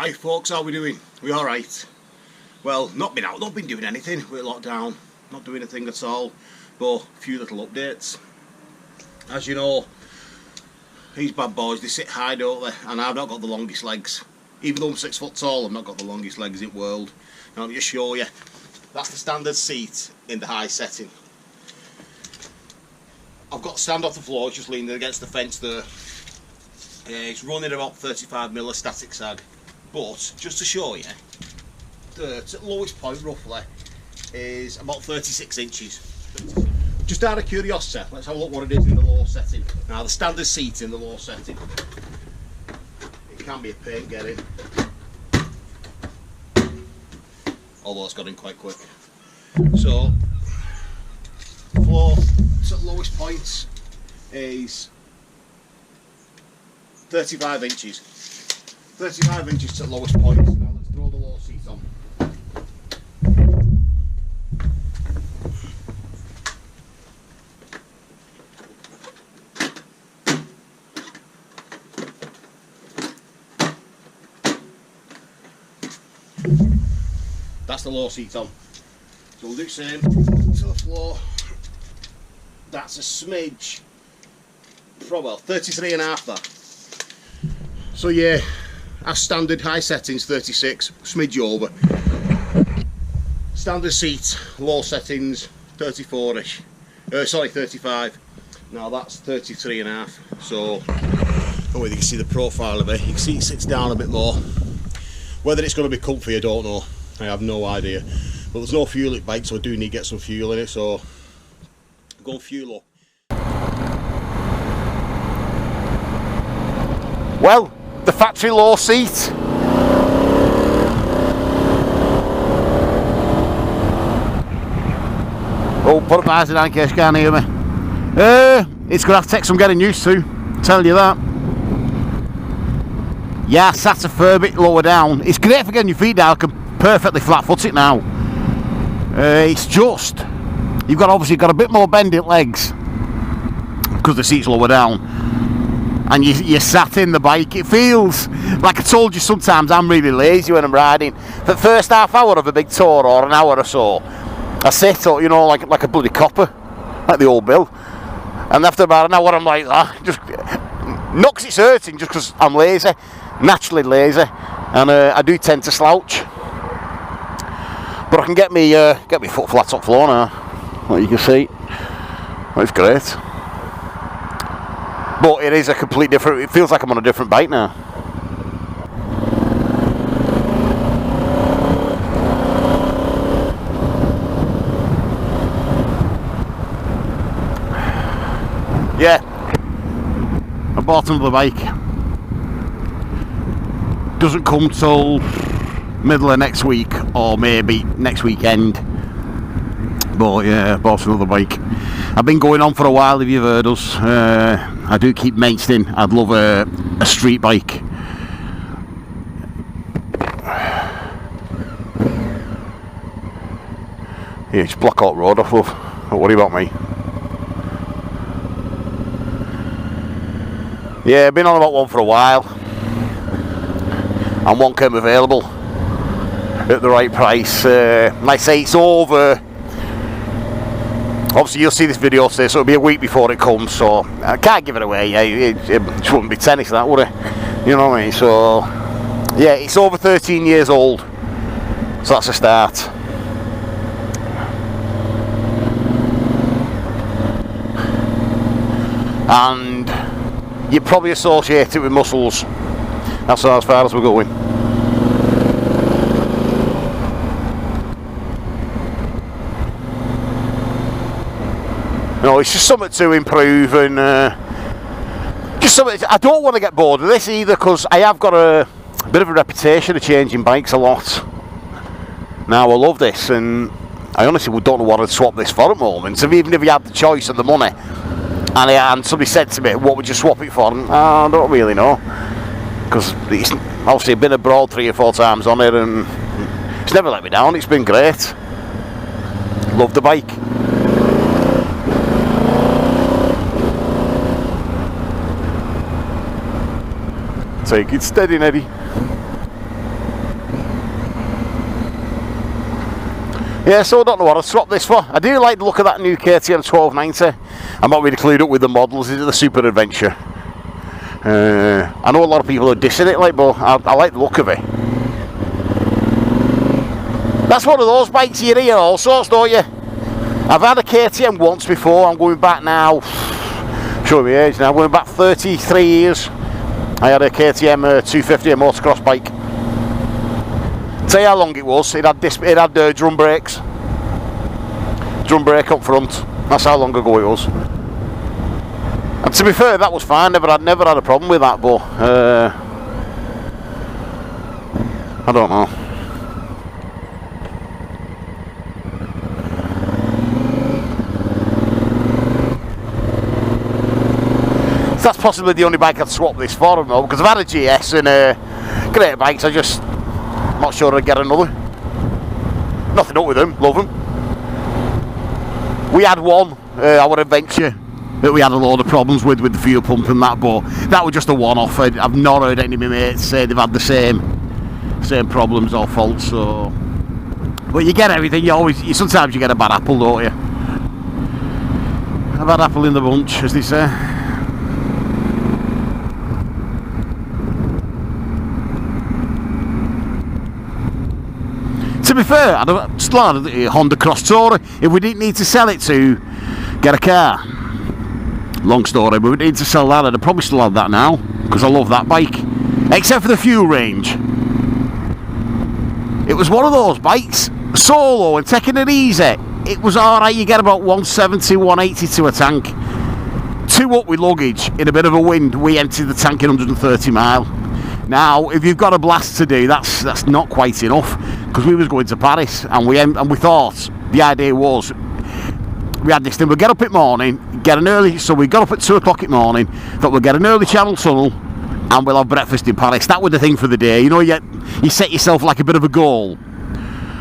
Hi folks, how we doing? We alright? Well, not been doing anything. We're locked down, not doing anything at all, but a few little updates. As you know, these bad boys, they sit high, don't they? And I've not got the longest legs. Even though I'm 6 foot tall, I've not got the longest legs in the world. Now let me just show you. That's the standard seat in the high setting. I've got stand off the floor, just leaning against the fence there. It's running about 35mm of static sag. But, just to show you, the lowest point roughly is about 36 inches. Just out of curiosity, let's have a look what it is in the low setting. Now the standard seat in the low setting, it can be a pain getting, although it's got in quite quick. So, floor at lowest points is 35 inches. 35 inches to the lowest point. Now let's throw the low seat on. That's the low seat on. So we'll do the same to the floor. That's a smidge, probably 33.5 that. So yeah, our standard high settings 36, smidge over. Standard seat, low settings 34ish. Sorry, 35. Now that's 33.5. So, oh, you can see the profile of it. You can see it sits down a bit more. Whether it's going to be comfy, I don't know. I have no idea. But there's no fuel at bike, so I do need to get some fuel in it. So, go fuel up. Well, the factory low seat. Oh, put up my eyes down in case you can't hear me. It's going to have to take some getting used to, I'll tell you that. Yeah, I sat a fair bit lower down. It's great for getting your feet down. I can perfectly flat foot it now. It's just, you've obviously got a bit more bending legs because the seat's lower down. And you sat in the bike. It feels like, I told you, sometimes I'm really lazy when I'm riding. For the first half hour of a big tour or an hour or so, I sit, you know, like a bloody copper, like the old Bill. And after about an hour I'm like that, just not 'cause it's hurting, just 'cause I'm lazy, naturally lazy, and I do tend to slouch. But I can get me foot flat on floor now, like you can see. It's great. But it is a complete different, it feels like I'm on a different bike now. Yeah, I bought another bike. Doesn't come till middle of next week or maybe next weekend. But yeah, I bought another bike. I've been going on for a while, if you've heard us. I do keep mentioning I'd love a street bike. Yeah, it's Blackhawk Road off, love. Don't worry about me. Yeah, I've been on about one for a while. And one came available at the right price. Like I say, it's over. Obviously you'll see this video today, so it'll be a week before it comes, so I can't give it away. Yeah, it wouldn't be tennis that, would it? You know what I mean? So yeah, it's over 13 years old, so that's a start. And you probably associate it with muscles. That's as far as we're going. No, it's just something to improve, and just something. I don't want to get bored of this either, because I have got a bit of a reputation of changing bikes a lot. Now I love this, and I honestly don't know what I'd swap this for at the moment. So even if you had the choice of the money, and somebody said to me, "What would you swap it for?" And I don't really know, because it's obviously been abroad 3 or 4 times on it, and it's never let me down. It's been great. Love the bike. Take it steady, Neddy. Yeah, so I don't know what I'd swap this for. I do like the look of that new KTM 1290. I'm not really clued up with the models. Is it the Super Adventure? I know a lot of people are dissing it, like, but I like the look of it. That's one of those bikes you hear all sorts, don't you? I've had a KTM once before. I'm going back now, show me age now, I'm going back 33 years. I had a KTM 250, a motocross bike. Tell you how long it was. It had drum brakes, drum brake up front. That's how long ago it was. And to be fair, that was fine. Never had a problem with that. But I don't know. So that's possibly the only bike I'd swap this for, though, because I've had a GS and great bikes. I'm not sure I'd get another. Nothing up with them, love them. We had one, our Adventure, that we had a load of problems with the fuel pump and that, but that was just a one-off. I've not heard any of my mates say they've had the same problems or faults. So, but you get everything. Sometimes you get a bad apple, don't you? A bad apple in the bunch, as they say. To be fair, I'd start a Honda Cross Tourer. If we didn't need to sell it to get a car, long story, but we need to sell that, I'd probably still have that now, because I love that bike. Except for the fuel range. It was one of those bikes, solo and taking it easy. It was alright, you get about 170, 180 to a tank. 2 up with luggage, in a bit of a wind, we emptied the tank in 130 mile. Now, if you've got a blast to do, that's not quite enough, because we was going to Paris, and we thought, the idea was, we had this thing, we'd get up at morning, get an early, so we got up at 2 o'clock in the morning, thought we'd get an early Channel Tunnel, and we'll have breakfast in Paris. That was the thing for the day, you know, you set yourself like a bit of a goal.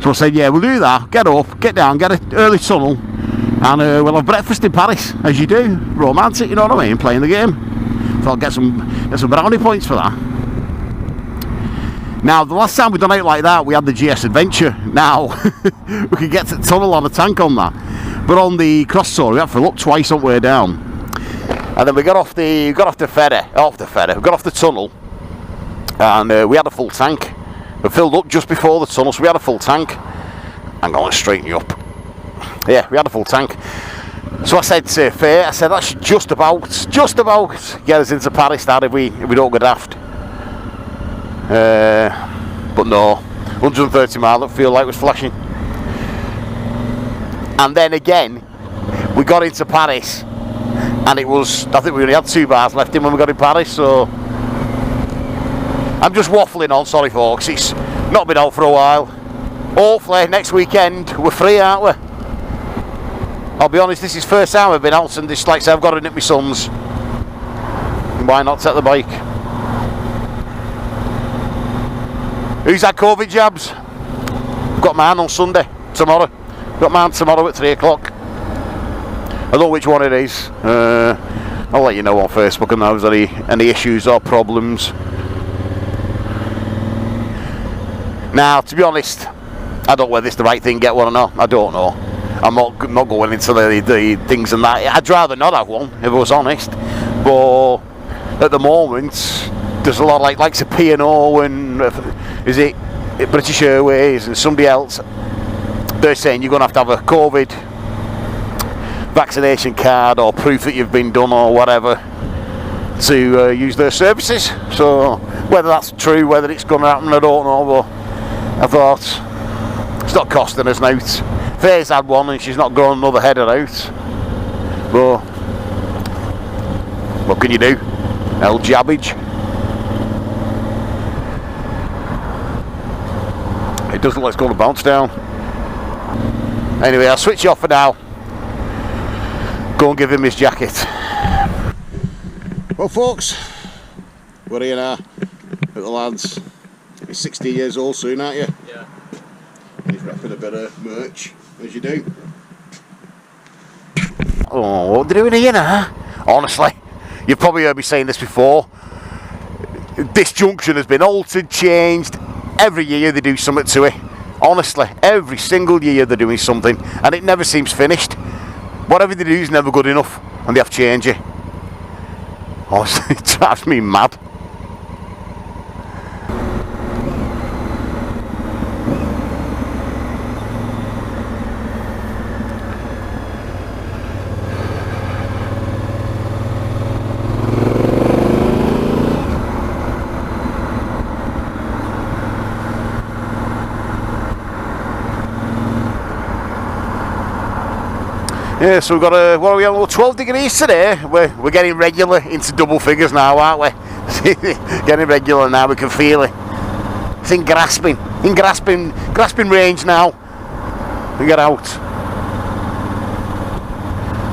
So I said, yeah, we'll do that, get up, get down, get an early tunnel, and we'll have breakfast in Paris, as you do, romantic, you know what I mean, playing the game. So I'll get some brownie points for that. Now, the last time we done it like that, we had the GS Adventure. Now, we could get to the tunnel on a tank on that. But on the Cross Tourer, we had to fill up twice on the way down. And then we got off the tunnel, and we had a full tank. We filled up just before the tunnel, so we had a full tank. Hang on, let's straighten you up. Yeah, we had a full tank. So I said to Faye, that should just about get us into Paris, Dad, if we don't go daft. But no, 130 mile, that feel like was flashing. And then again, we got into Paris, and it was, I think we only had 2 bars left in when we got in Paris, so I'm just waffling on, sorry folks, it's not been out for a while. Hopefully next weekend we're free, aren't we? I'll be honest, this is the first time I've been out, and this, like I say, I've got to nip my sons. Why not take the bike? Who's had COVID jabs? Got mine on Sunday, tomorrow. Got mine tomorrow at 3 o'clock. I don't know which one it is. I'll let you know on Facebook and those any issues or problems. Now, to be honest, I don't know whether it's the right thing, get one or not. I don't know. I'm not going into the things and that. I'd rather not have one, if I was honest. But at the moment, there's a lot like of P&O and is it British Airways and somebody else. They're saying you're going to have a COVID vaccination card or proof that you've been done or whatever to use their services. So whether that's true, whether it's going to happen, I don't know. But I thought it's not costing us now. Faye's had one and she's not grown another header out. But what can you do? El Jabbage. It doesn't let us go to bounce down. Anyway, I'll switch you off for now. Go and give him his jacket. Well folks, we're here now at the lads. You're 60 years old soon, aren't you? Yeah. He's wrapping a bit of merch, as you do. Oh, what are they doing here now? Honestly, you've probably heard me saying this before. This junction has been altered, changed. Every year they do something to it. Honestly, every single year they're doing something, and it never seems finished. Whatever they do is never good enough, and they have to change it. Honestly, it drives me mad. Yeah, so we've got what are we on? 12 degrees today. We're getting regular into double figures now, aren't we? Getting regular now. We can feel it. It's in grasping range now. We get out.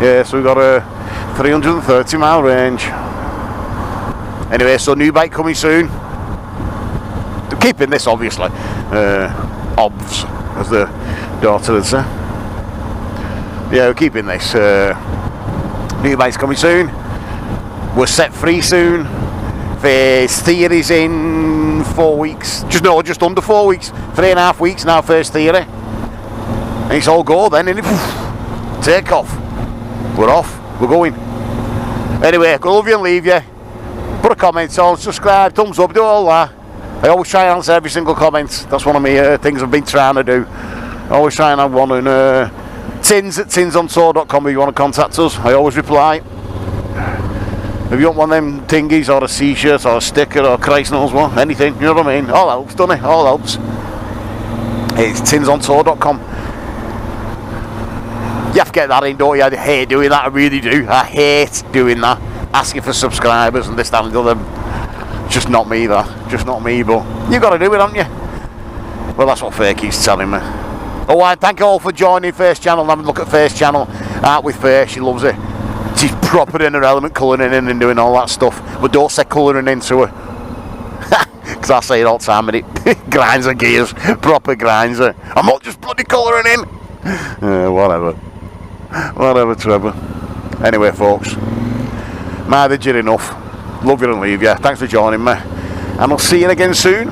Yeah, so we've got a 330 mile range. Anyway, so new bike coming soon. I'm keeping this, obviously. Obvs, as the daughter would say. Yeah, we're keeping this. New bike's coming soon. We're set free soon. First theory's in 4 weeks. Just under 4 weeks. 3.5 weeks now, first theory. And it's all go then, isn't it? Take off. We're off. We're going. Anyway, I love you and leave you. Put a comment on, subscribe, thumbs up, do all that. I always try and answer every single comment. That's one of my things I've been trying to do. I always try and have one on tins@tinsontour.com if you want to contact us. I always reply. If you want one of them thingies or a t-shirt or a sticker or Christ knows what, anything, you know what I mean? All helps, doesn't it? All helps. It's tinsontour.com. You have to get that in, don't you? I hate doing that, I really do. I hate doing that. Asking for subscribers and this, that and the other. Just not me, that. Just not me, but you've got to do it, haven't you? Well, that's what Faye keeps telling me. Oh, I thank you all for joining Faye's channel and having a look at Faye's channel. Out with Faye, she loves it. She's proper in her element, colouring in and doing all that stuff. But don't say colouring into her. Because I say it all the time, and it grinds her gears. Proper grinds her. I'm not just bloody colouring in. Whatever. Whatever, Trevor. Anyway, folks. Mileage enough. Love you and leave you. Thanks for joining me. And I'll see you again soon.